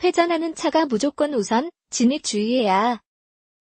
회전하는 차가 무조건 우선, 진입 주의해야.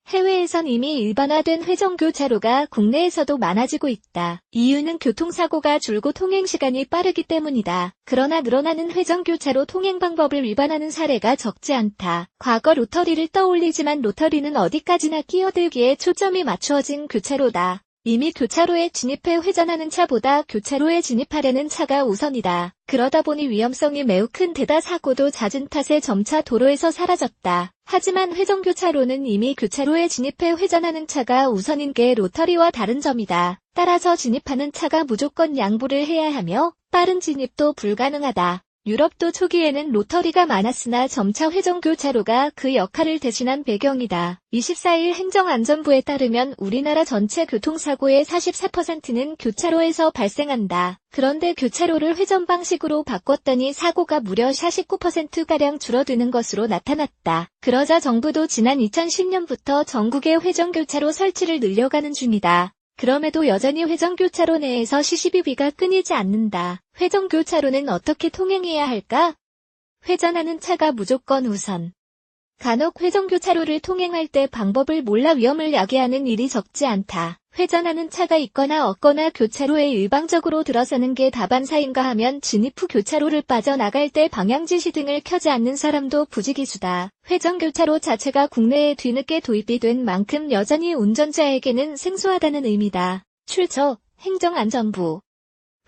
해외에선 이미 일반화된 회전교차로가 국내에서도 많아지고 있다. 이유는 교통사고가 줄고 통행시간이 빠르기 때문이다. 그러나 늘어나는 회전교차로 통행 방법을 위반하는 사례가 적지 않다. 과거 로터리를 떠올리지만 로터리는 어디까지나 끼어들기에 초점이 맞추어진 교차로다. 이미 교차로에 진입해 회전하는 차보다 교차로에 진입하려는 차가 우선이다. 그러다 보니 위험성이 매우 큰 데다 사고도 잦은 탓에 점차 도로에서 사라졌다. 하지만 회전교차로는 이미 교차로에 진입해 회전하는 차가 우선인 게 로터리와 다른 점이다. 따라서 진입하는 차가 무조건 양보를 해야 하며 빠른 진입도 불가능하다. 유럽도 초기에는 로터리가 많았으나 점차 회전교차로가 그 역할을 대신한 배경이다. 24일 행정안전부에 따르면 우리나라 전체 교통사고의 44%는 교차로에서 발생한다. 그런데 교차로를 회전 방식으로 바꿨더니 사고가 무려 49%가량 줄어드는 것으로 나타났다. 그러자 정부도 지난 2010년부터 전국에 회전교차로 설치를 늘려가는 중이다. 그럼에도 여전히 회전교차로 내에서 시시비비가 끊이지 않는다. 회전교차로는 어떻게 통행해야 할까? 회전하는 차가 무조건 우선. 간혹 회전교차로를 통행할 때 방법을 몰라 위험을 야기하는 일이 적지 않다. 회전하는 차가 있거나 없거나 교차로에 일방적으로 들어서는 게 다반사인가 하면 진입 후 교차로를 빠져나갈 때 방향지시 등을 켜지 않는 사람도 부지기수다. 회전교차로 자체가 국내에 뒤늦게 도입이 된 만큼 여전히 운전자에게는 생소하다는 의미다. 출처, 행정안전부.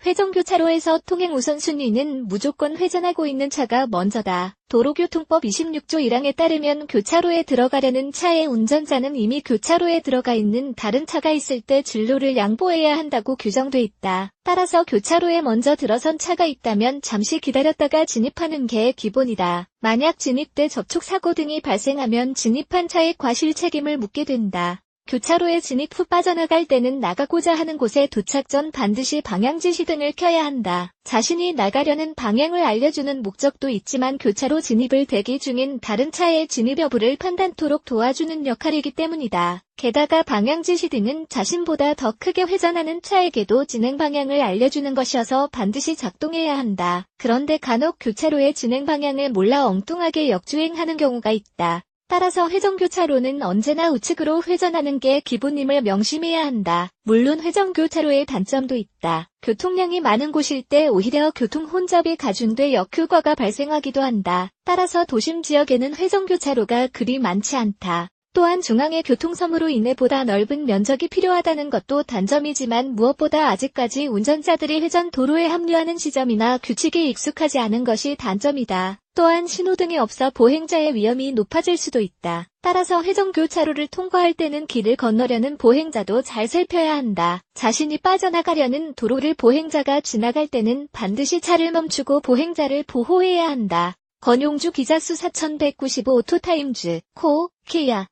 회전교차로에서 통행 우선순위는 무조건 회전하고 있는 차가 먼저다. 도로교통법 26조 1항에 따르면 교차로에 들어가려는 차의 운전자는 이미 교차로에 들어가 있는 다른 차가 있을 때 진로를 양보해야 한다고 규정돼 있다. 따라서 교차로에 먼저 들어선 차가 있다면 잠시 기다렸다가 진입하는 게 기본이다. 만약 진입 때 접촉사고 등이 발생하면 진입한 차의 과실 책임을 묻게 된다. 교차로에 진입 후 빠져나갈 때는 나가고자 하는 곳에 도착 전 반드시 방향지시 등을 켜야 한다. 자신이 나가려는 방향을 알려주는 목적도 있지만 교차로 진입을 대기 중인 다른 차의 진입 여부를 판단토록 도와주는 역할이기 때문이다. 게다가 방향지시 등은 자신보다 더 크게 회전하는 차에게도 진행 방향을 알려주는 것이어서 반드시 작동해야 한다. 그런데 간혹 교차로의 진행 방향을 몰라 엉뚱하게 역주행하는 경우가 있다. 따라서 회전교차로는 언제나 우측으로 회전하는 게 기본임을 명심해야 한다. 물론 회전교차로의 단점도 있다. 교통량이 많은 곳일 때 오히려 교통 혼잡이 가중돼 역효과가 발생하기도 한다. 따라서 도심 지역에는 회전교차로가 그리 많지 않다. 또한 중앙의 교통섬으로 인해 보다 넓은 면적이 필요하다는 것도 단점이지만 무엇보다 아직까지 운전자들이 회전 도로에 합류하는 시점이나 규칙이 익숙하지 않은 것이 단점이다. 또한 신호등이 없어 보행자의 위험이 높아질 수도 있다. 따라서 회전교차로를 통과할 때는 길을 건너려는 보행자도 잘 살펴야 한다. 자신이 빠져나가려는 도로를 보행자가 지나갈 때는 반드시 차를 멈추고 보행자를 보호해야 한다. 권용주 기자 수 4195 오토타임즈, 코, 키야.